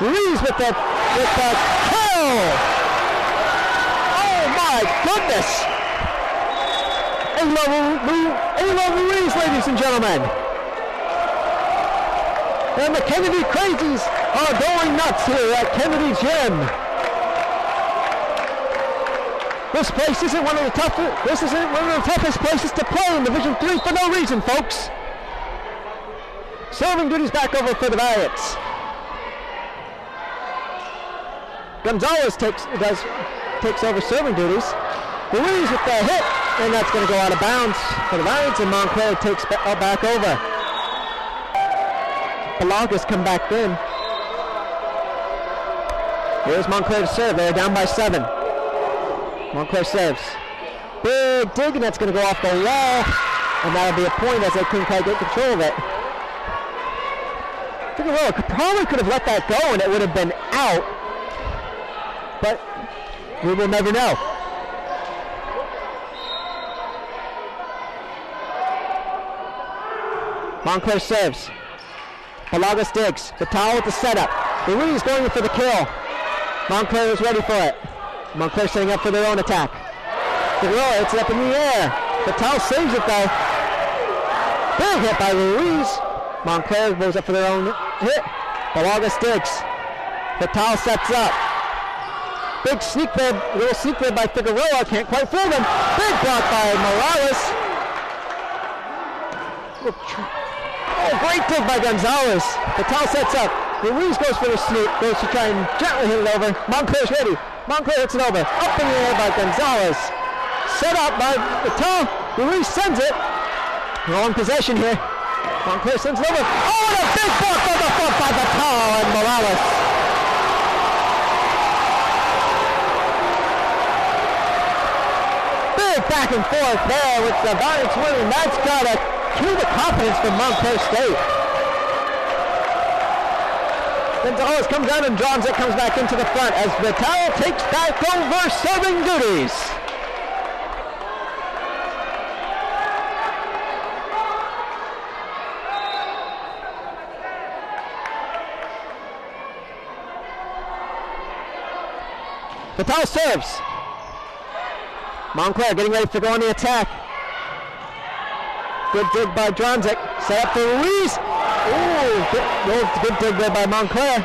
Ruiz with the kill. Oh my goodness. Alo Ruiz, ladies and gentlemen. And the Kennedy Crazies are going nuts here at Kennedy Gym. This place isn't one of the toughest. This isn't one of the toughest places to play in Division III for no reason, folks. Serving duties back over for the Valiants. Gonzalez takes over serving duties. Ruiz with the hit, and that's going to go out of bounds for the Valiants, and Montclair takes back over. Pelagas come back in. Here's Montclair to serve. They're down by 7. Montclair serves. Big dig, and that's going to go off the wall, and that'll be a point as they couldn't quite get control of it. Figueroa probably could have let that go and it would have been out, but we will never know. Montclair serves. Pelagas digs. Vital with the setup. Ruiz going for the kill. Montclair is ready for it. Montclair setting up for their own attack. Figueroa hits it up in the air. Vital saves it though. Big hit by Ruiz. Montclair goes up for their own hit. Pelagas digs. Vital sets up. Big sneak there, little sneak there by Figueroa. Can't quite fool them. Big block by Morales. Oh, great dig by Gonzalez. Vital sets up. Ruiz goes for the sneak. Goes to try and gently hit it over. Montclair's ready. Montclair hits it over. Up in the air by Gonzalez. Set up by Vital. Ruiz sends it. Wrong possession here. Montclair sends it over. Oh, and a big block by the front by Vital and Morales. Big back and forth there with the Valiants winning. That's got to cue the confidence from Montclair State. Gonzalez comes down and Dronzek comes back into the front as Vital takes back over serving duties. Vital serves. Montclair getting ready to go on the attack. Good dig by Dronzek. Set up for Ruiz. Ooh, good dig there by Montclair.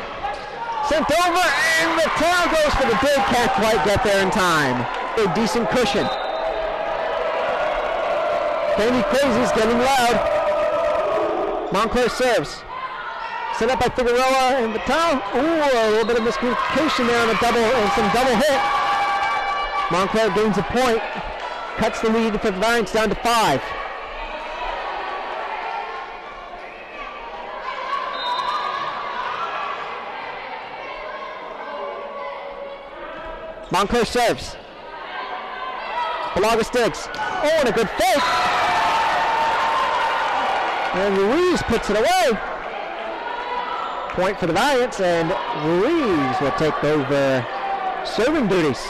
Sent over, and Vital goes for the dig. Can't quite get there in time. A decent cushion. Kennedy Crazy's getting loud. Montclair serves. Set up by Figueroa and Vital. Ooh, a little bit of miscommunication there on a double and some double hit. Montclair gains a point. Cuts the lead for the Valiants down to 5. Montclair serves. Balagas digs. Oh, and a good fake. And Ruiz puts it away. Point for the Valiants, and Ruiz will take over serving duties.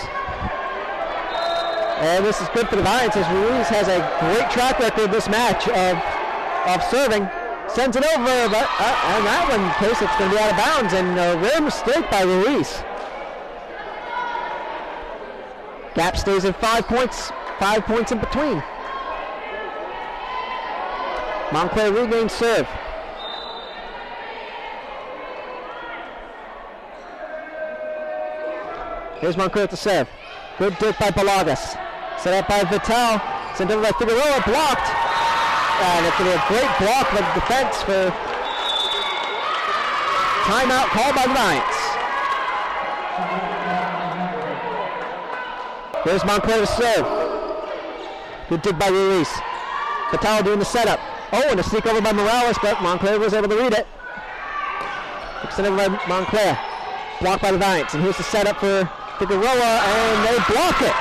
And this is good for the Valiants as Ruiz has a great track record this match of serving. Sends it over, but on that one case it's going to be out of bounds, and a rare mistake by Ruiz. Gap stays at 5 points, 5 points in between. Montclair regains serve. Here's Montclair to serve. Good dig by Balagas. Set up by Vitale. Sent over by Figueroa, blocked. And it's going to be a great block by the defense for timeout called by the Valiants. Here's Montclair to serve. Good dig by Ruiz. Vitale doing the setup. Oh, and a sneak over by Morales, but Montclair was able to read it. Extended over by Montclair. Blocked by the Valiants. And here's the setup for Figueroa, and they block it.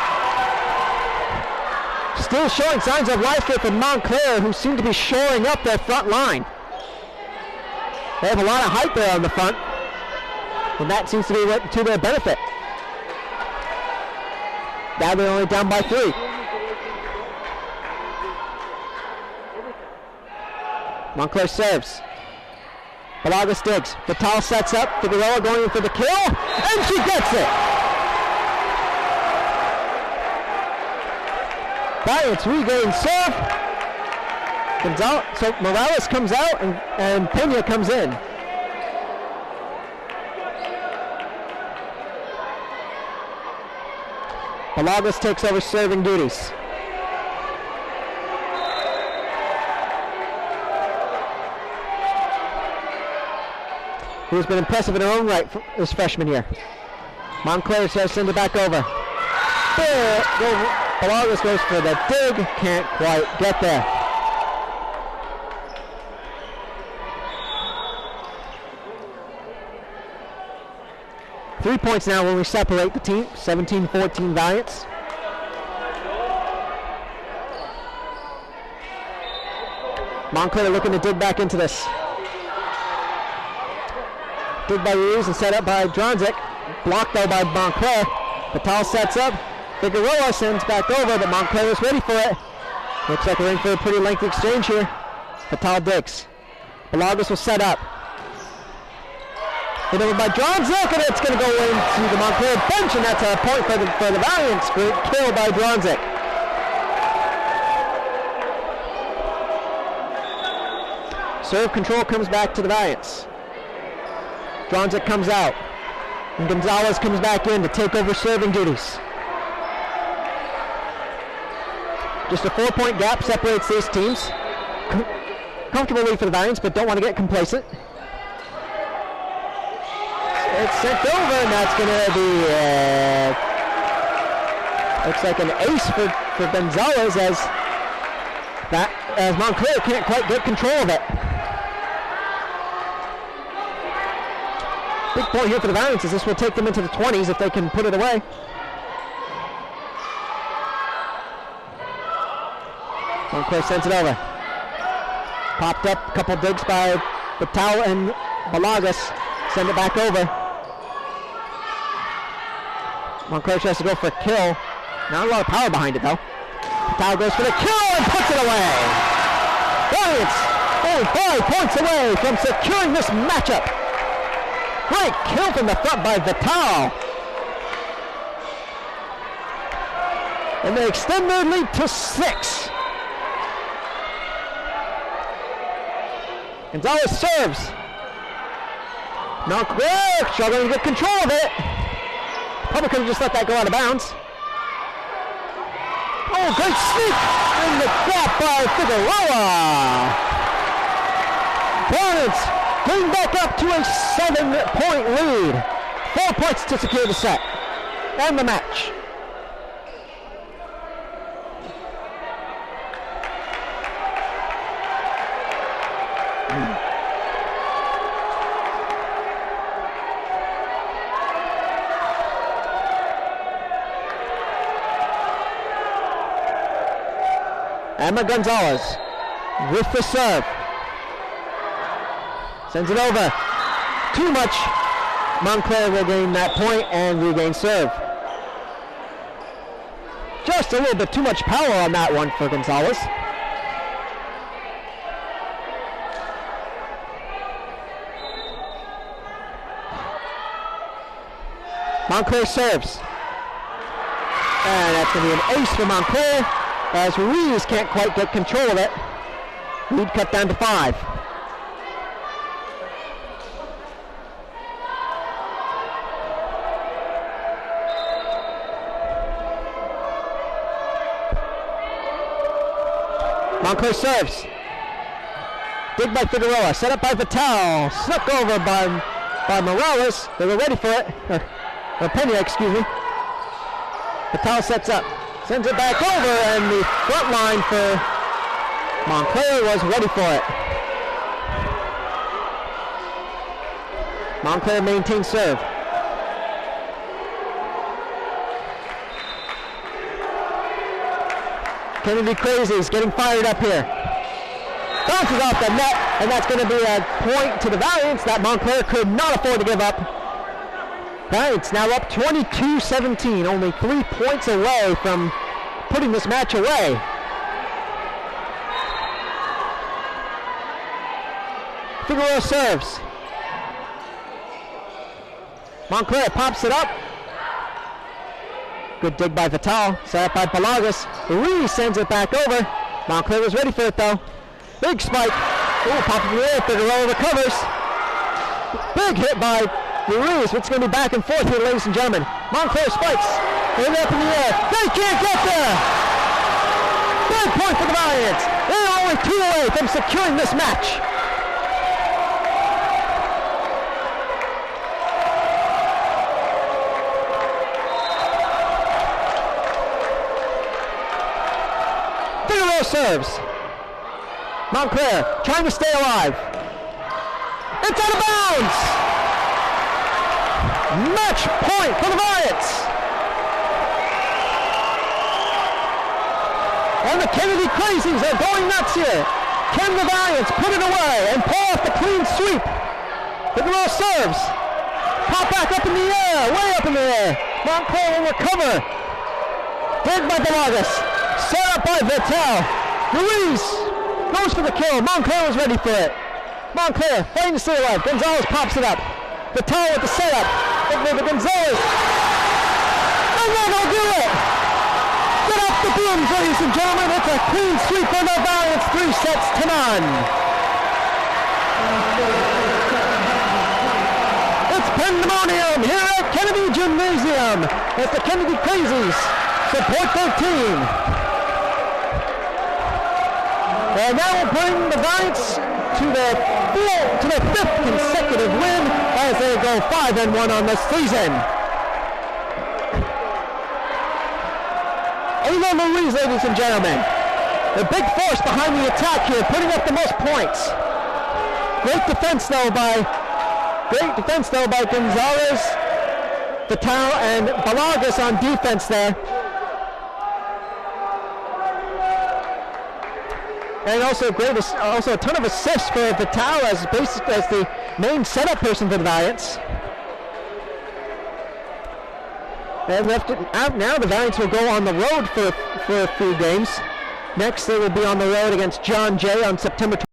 Still showing signs of life here for Montclair, who seem to be shoring up their front line. They have a lot of height there on the front, and that seems to be to their benefit. Now they're only down by 3. Montclair serves. Balagas digs. Vitale sets up. Figueroa going in for the kill, and she gets it. Valiants regain serve. So Morales comes out and Pena comes in. Balagas takes over serving duties. Who's been impressive in her own right this freshman year. Montclair says send it back over. Balagas goes for the dig, can't quite get there. Three points now when we separate the team, 17-14 Valiants. Montclair looking to dig back into this. Dig by Ruiz and set up by Dronzik. Blocked though by Montclair. Vitale sets up. Figueroa sends back over, but Montclair is ready for it. Looks like we're in for a pretty lengthy exchange here. Vitale digs. Balagas will set up. Hit over by Dronzik, and it's going to go into the Montclair bench, and that's a point for the Valiants. Great kill by Dronzik. Serve control comes back to the Valiants. Dronzik comes out, and Gonzalez comes back in to take over serving duties. Just a 4-point gap separates these teams. Comfortable lead for the Valiants, but don't want to get complacent. It's sent over, and that's going to be, looks like an ace for Gonzalez as Montclair can't quite get control of it. Big point here for the Valiants is this will take them into the 20s if they can put it away. Montclair sends it over. Popped up, a couple digs by Vitale and Balagas. Send it back over. Montclair tries to go for a kill. Not a lot of power behind it though. Vitale goes for the kill and puts it away. Valiants only 5 points away from securing this matchup. Great kill from the front by Vitale. And they extend their lead to 6. Gonzalez serves. Montclair struggling to get control of it. Probably could have just let that go out of bounds. Oh, great sneak in the gap by Figueroa. Valiants getting back up to a 7-point lead. 4 points to secure the set and the match. Emma Gonzalez with the serve. Sends it over. Too much. Montclair will gain that point and regain serve. Just a little bit too much power on that one for Gonzalez. Montclair serves. And that's going to be an ace for Montclair, as Ruiz can't quite get control of it. Lead cut down to 5. Montclair serves. Dig by Figueroa, set up by Vital, snuck over by Morales. They were ready for it. Or Pena, excuse me. Vital sets up, sends it back over, and the front line for Montclair was ready for it. Montclair maintains serve. Kennedy Crazy's getting fired up here. Bounces off the net, and that's going to be a point to the Valiants that Montclair could not afford to give up. Valiants now up 22-17, only 3 points away from putting this match away. Figueroa serves. Montclair pops it up. Good dig by Vital, set up by Palagas. Ruiz sends it back over. Montclair was ready for it though. Big spike. Ooh, pop it in the air, Figueroa recovers. Big hit by Ruiz. It's going to be back and forth here, ladies and gentlemen. Montclair spikes. They're up in the air. They can't get there. Big point for the Valiants. They're only 2 away from securing this match. Figueroa serves. Montclair trying to stay alive. It's out of bounds. Match point for the Valiants. And the Kennedy Crazies are going nuts here. Can the Valiants put it away and pull off the clean sweep? Figueroa serves. Pop back up in the air, way up in the air. Montclair will recover. Dig by Palagas. Set up by Vital. Ruiz goes for the kill. Montclair was ready for it. Montclair fighting to stay alive. Gonzalez pops it up. Vital with the setup. Over to Gonzalez. And they're going to do it. Get up the booms, ladies and gentlemen. It's a clean sweep for the Valiants, 3-0. It's pandemonium here at Kennedy Gymnasium as the Kennedy Crazies support their team. And now we'll bring the Valiants to their 5th consecutive win as they go 5-1 on this season. Ava Ruiz, ladies and gentlemen, the big force behind the attack here, putting up the most points. Great defense though by Gonzalez, Vital, and Palagas on defense there. And also a ton of assists for Vital as the main setup person for the Valiants. And now the Valiants will go on the road for a few games. Next they will be on the road against John Jay on September 20th.